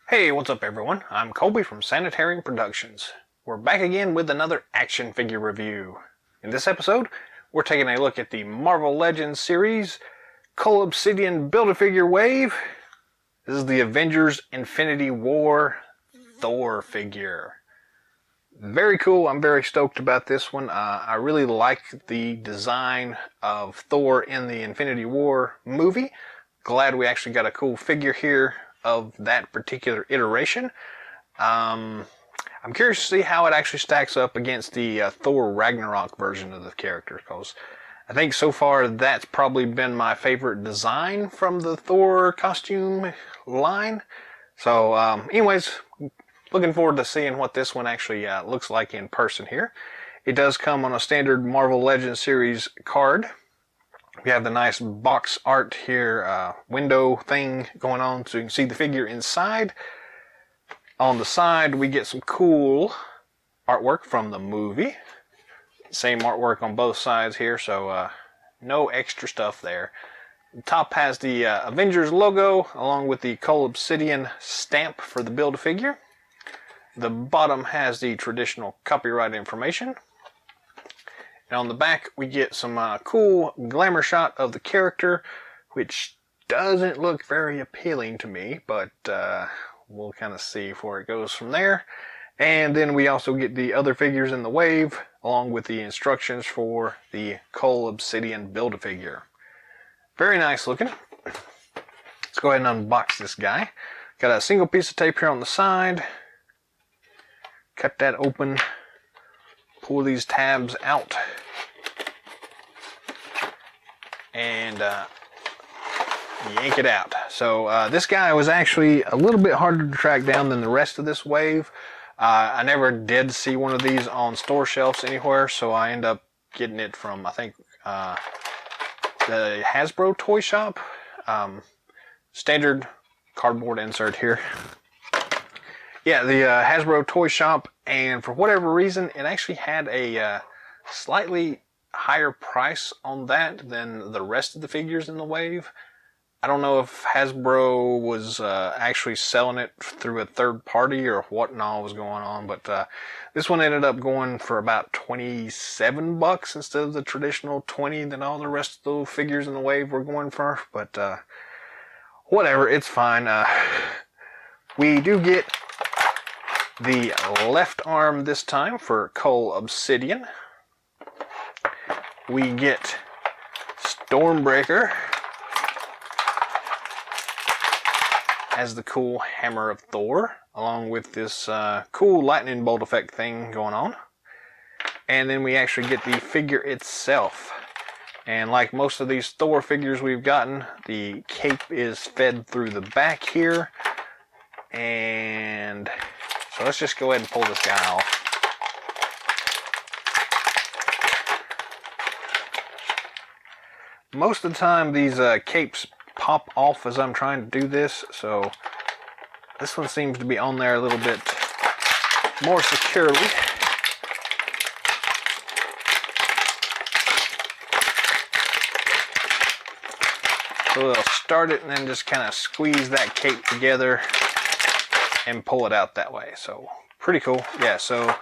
Hey, what's up everyone? I'm Colby from Sanitarium Productions. We're back again with another action figure review. In this episode, we're taking a look at the Marvel Legends series Cole Obsidian Build-A-Figure Wave. This is the Avengers Infinity War Thor figure. Very cool. I'm very stoked about this one. I really like the design of Thor in the Infinity War movie. Glad we actually got a cool figure here of that particular iteration. I'm curious to see how it actually stacks up against the Thor Ragnarok version of the character, because I think so far that's probably been my favorite design from the Thor costume line. So anyways, looking forward to seeing what this one actually looks like in person here. It does come on a standard Marvel Legends series card. We have the nice box art here, window thing going on so you can see the figure inside. On the side we get some cool artwork from the movie. Same artwork on both sides here, so no extra stuff there. The top has the Avengers logo along with the Cole Obsidian stamp for the Build-A-Figure. The bottom has the traditional copyright information. And on the back, we get some cool glamour shot of the character, which doesn't look very appealing to me, but we'll kind of see where it goes from there. And then we also get the other figures in the wave, along with the instructions for the Cole Obsidian Build-A-Figure. Very nice looking. Let's go ahead and unbox this guy. Got a single piece of tape here on the side. Cut that open. Pull these tabs out and yank it out. So this guy was actually a little bit harder to track down than the rest of this wave. I never did see one of these on store shelves anywhere, so I end up getting it from, I think, the Hasbro toy shop. Standard cardboard insert here. Yeah, the Hasbro toy shop, and for whatever reason, it actually had a slightly higher price on that than the rest of the figures in the wave. I don't know if Hasbro was actually selling it through a third party or what and all was going on, but this one ended up going for about 27 bucks instead of the traditional 20 that all the rest of the figures in the wave were going for. But whatever, it's fine. We do get the left arm this time for Cole Obsidian. We get Stormbreaker as the cool hammer of Thor, along with this cool lightning bolt effect thing going on. And then we actually get the figure itself. And like most of these Thor figures we've gotten, the cape is fed through the back here. And so let's just go ahead and pull this guy off. Most of the time these capes pop off as I'm trying to do this, so this one seems to be on there a little bit more securely. So we'll start it and then just kind of squeeze that cape together and pull it out that way. So pretty cool. Yeah, so the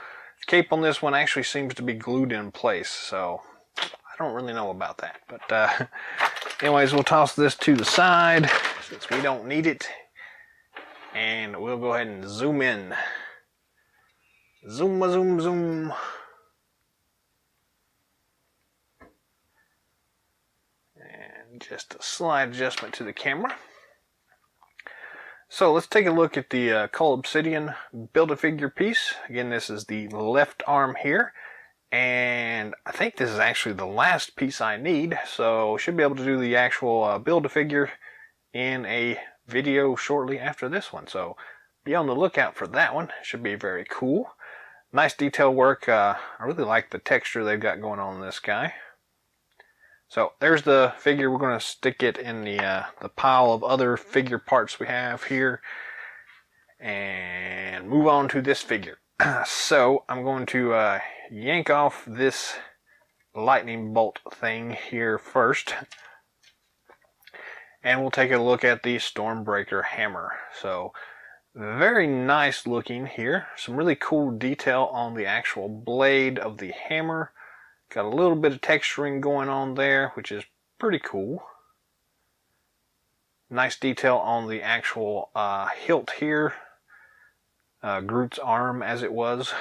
cape on this one actually seems to be glued in place, so I don't really know about that. But anyways, we'll toss this to the side since we don't need it, and we'll go ahead and zoom in. Zoom, zoom, zoom. And just a slight adjustment to the camera. So let's take a look at the Cole Obsidian Build-A-Figure piece. Again, this is the left arm here. And I think this is actually the last piece I need. So should be able to do the actual Build-A-Figure in a video shortly after this one. So be on the lookout for that one. Should be very cool. Nice detail work. I really like the texture they've got going on in this guy. So there's the figure. We're going to stick it in the pile of other figure parts we have here and move on to this figure. So I'm going to yank off this lightning bolt thing here first, and we'll take a look at the Stormbreaker Hammer. So Very nice looking here. Some really cool detail on the actual blade of the hammer. Got a little bit of texturing going on there, which is pretty cool. Nice detail on the actual hilt here. Groot's arm as it was.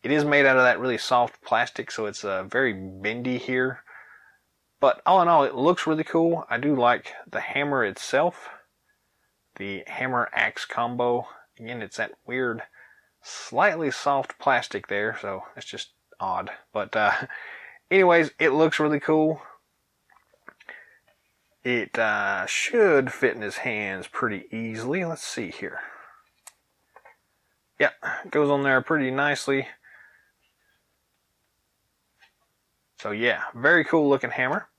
It is made out of that really soft plastic, so it's very bendy here. But all in all, it looks really cool. I do like the hammer itself. The hammer-axe combo. Again, it's that weird, slightly soft plastic there, so it's just odd. But anyways, it looks really cool. It should fit in his hands pretty easily. Let's see here. Yeah, it goes on there pretty nicely. So yeah, very cool looking hammer.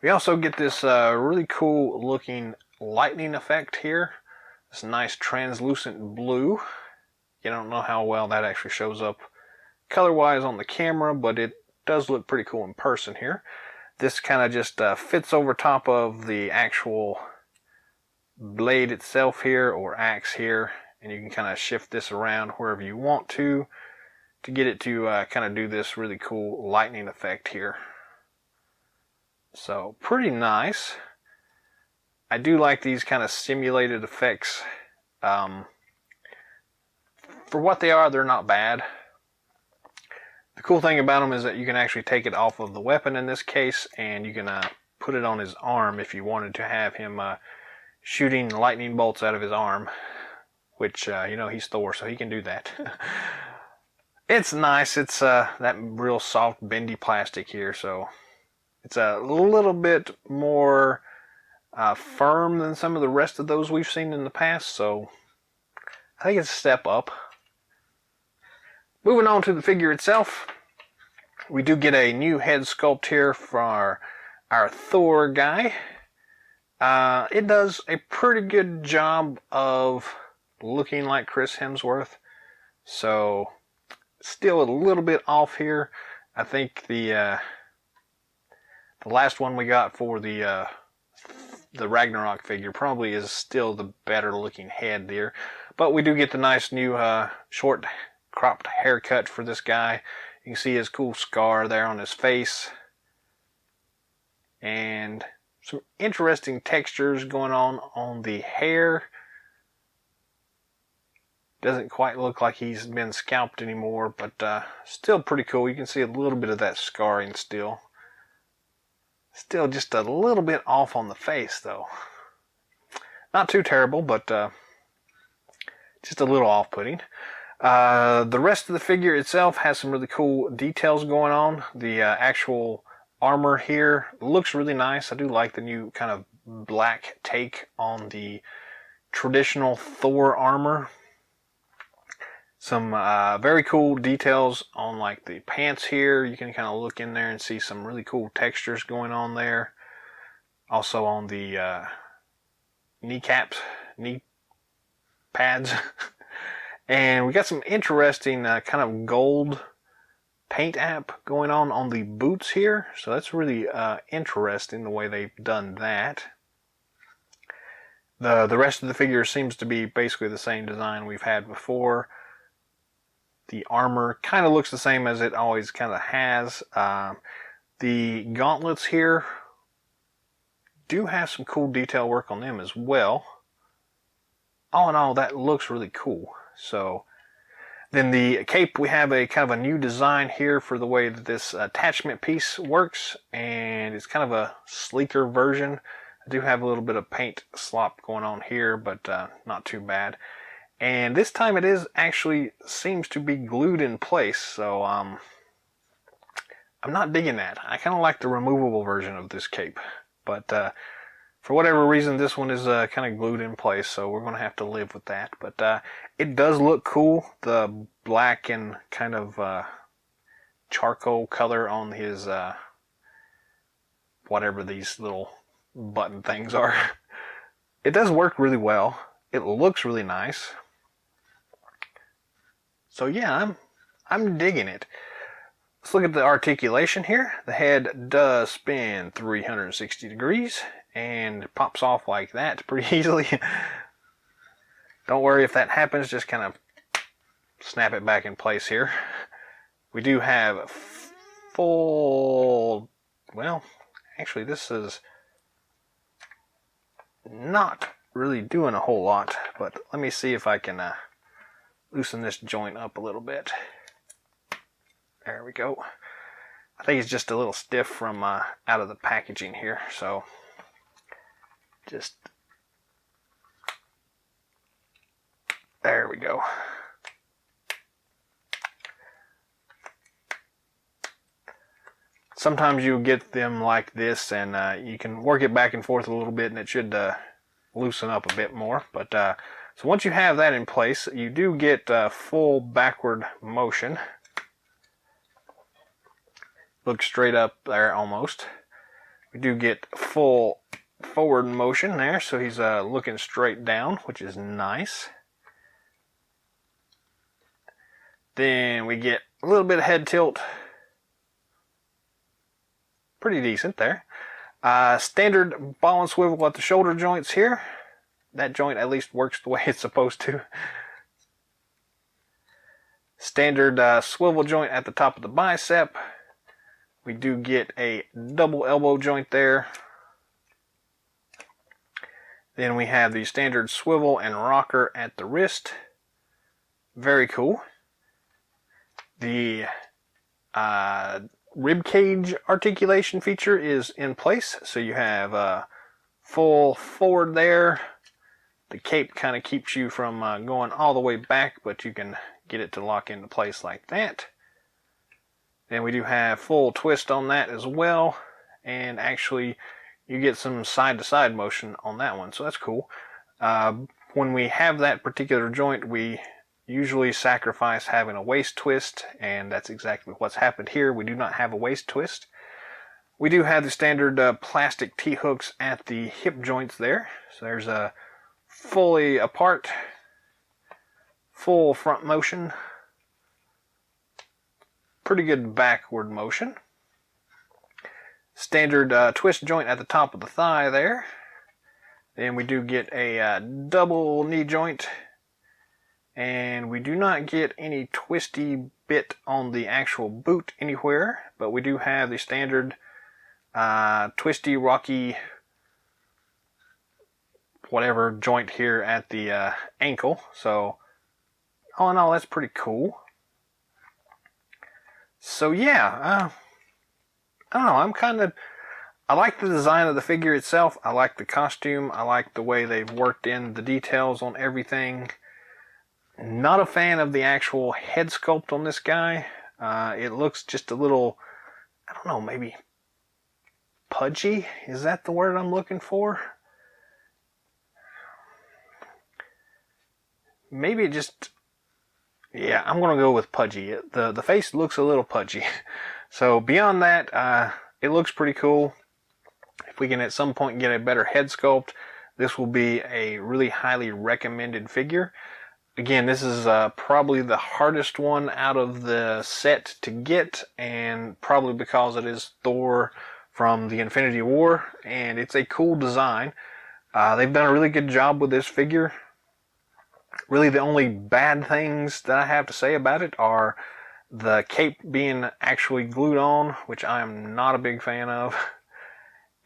We also get this really cool looking lightning effect here. This nice translucent blue. You don't know how well that actually shows up color-wise on the camera, but it does look pretty cool in person here. This kind of just fits over top of the actual blade itself here, or axe here, and you can kind of shift this around wherever you want to get it to kind of do this really cool lightning effect here. So pretty nice. I do like these kind of simulated effects. For what they are, they're not bad. The cool thing about them is that you can actually take it off of the weapon in this case, and you can put it on his arm if you wanted to have him shooting lightning bolts out of his arm, which, you know, he's Thor, so he can do that. It's nice. It's that real soft, bendy plastic here, so it's a little bit more firm than some of the rest of those we've seen in the past, so I think it's a step up. Moving on to the figure itself, we do get a new head sculpt here for our Thor guy. It does a pretty good job of looking like Chris Hemsworth, so still a little bit off here. I think the last one we got for the Ragnarok figure probably is still the better looking head there, but we do get the nice new short cropped haircut for this guy. You can see his cool scar there on his face, and some interesting textures going on the hair. Doesn't quite look like he's been scalped anymore, but still pretty cool. You can see a little bit of that scarring still. Still just a little bit off on the face though. Not too terrible, but just a little off-putting. The rest of the figure itself has some really cool details going on. The actual armor here looks really nice. I do like the new kind of black take on the traditional Thor armor. Some very cool details on like the pants here. You can kind of look in there and see some really cool textures going on there. Also on the kneecaps, knee pads. And we got some interesting kind of gold paint app going on the boots here. So that's really interesting the way they've done that. The rest of the figure seems to be basically the same design we've had before. The armor kind of looks the same as it always kind of has. The gauntlets here do have some cool detail work on them as well. All in all, that looks really cool. So then the cape, we have a kind of a new design here for the way that this attachment piece works, and it's kind of a sleeker version. I do have a little bit of paint slop going on here, but not too bad. And this time it is actually seems to be glued in place, so I'm not digging that. I kind of like the removable version of this cape, but for whatever reason this one is kind of glued in place, so we're going to have to live with that. But it does look cool, the black and kind of charcoal color on his whatever these little button things are. It does work really well. It looks really nice. So yeah, I'm digging it. Let's look at the articulation here. The head does spin 360 degrees and pops off like that pretty easily. Don't worry if that happens, just kind of snap it back in place here. We do have full, well, actually this is not really doing a whole lot, but let me see if I can loosen this joint up a little bit. There we go. I think it's just a little stiff from out of the packaging here, so just, there we go. Sometimes you get them like this, and you can work it back and forth a little bit, and it should loosen up a bit more. But so once you have that in place, you do get full backward motion. Look straight up there almost. We do get full forward motion there, so he's looking straight down, which is nice. Then we get a little bit of head tilt. Pretty decent there. Standard ball and swivel at the shoulder joints here. That joint at least works the way it's supposed to. Standard swivel joint at the top of the bicep. We do get a double elbow joint there. Then we have the standard swivel and rocker at the wrist. Very cool. The rib cage articulation feature is in place, so you have full forward there. The cape kind of keeps you from going all the way back, but you can get it to lock into place like that. Then we do have full twist on that as well, and actually you get some side-to-side motion on that one, so that's cool. When we have that particular joint, we usually sacrifice having a waist twist, and that's exactly what's happened here. We do not have a waist twist. We do have the standard plastic T-hooks at the hip joints there. So there's a fully apart, full front motion, pretty good backward motion. Standard twist joint at the top of the thigh there. Then we do get a double knee joint. And we do not get any twisty bit on the actual boot anywhere, but we do have the standard twisty, rocky, whatever joint here at the ankle. So all in all, that's pretty cool. So yeah, I don't know, I like the design of the figure itself. I like the costume. I like the way they've worked in the details on everything. Not a fan of the actual head sculpt on this guy. It looks just a little, I don't know, maybe pudgy? Is that the word I'm looking for? Maybe it just, yeah, I'm going to go with pudgy. The face looks a little pudgy. So beyond that, it looks pretty cool. If we can at some point get a better head sculpt, this will be a really highly recommended figure. Again, this is probably the hardest one out of the set to get, and probably because it is Thor from the Infinity War, and it's a cool design. They've done a really good job with this figure. Really, the only bad things that I have to say about it are the cape being actually glued on, which I am not a big fan of,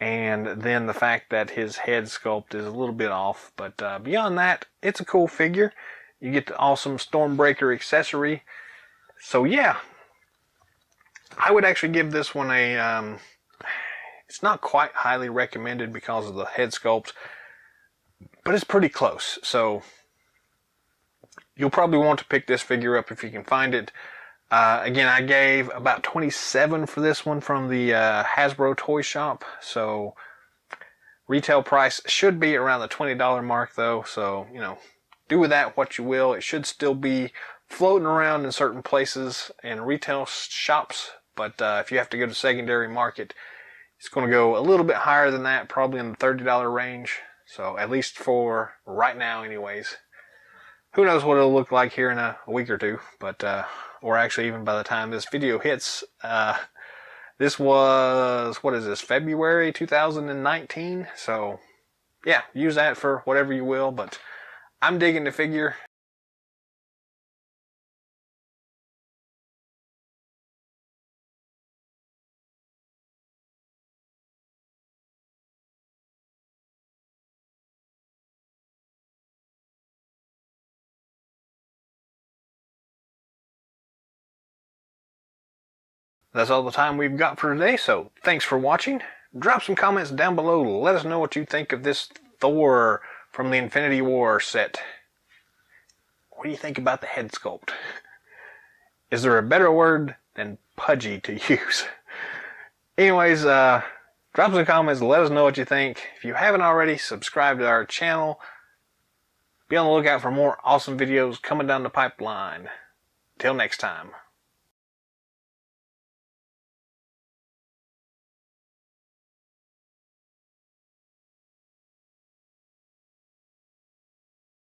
and then the fact that his head sculpt is a little bit off. But beyond that, it's a cool figure. You get the awesome Stormbreaker accessory. So yeah, I would actually give this one a, it's not quite highly recommended because of the head sculpt, but it's pretty close. So you'll probably want to pick this figure up if you can find it. Again, I gave about 27 for this one from the Hasbro toy shop. So retail price should be around the $20 mark though. So, you know, do with that what you will. It should still be floating around in certain places and retail shops, but if you have to go to secondary market, it's going to go a little bit higher than that, probably in the $30 range. So at least for right now anyways. Who knows what it'll look like here in a week or two, but or actually even by the time this video hits. This was, what is this, February 2019? So yeah, use that for whatever you will, but I'm digging the figure. That's all the time we've got for today, so thanks for watching. Drop some comments down below. Let us know what you think of this Thor from the Infinity War set. What do you think about the head sculpt? Is there a better word than pudgy to use? Anyways, drop some comments. Let us know what you think. If you haven't already, subscribe to our channel. Be on the lookout for more awesome videos coming down the pipeline. Till next time.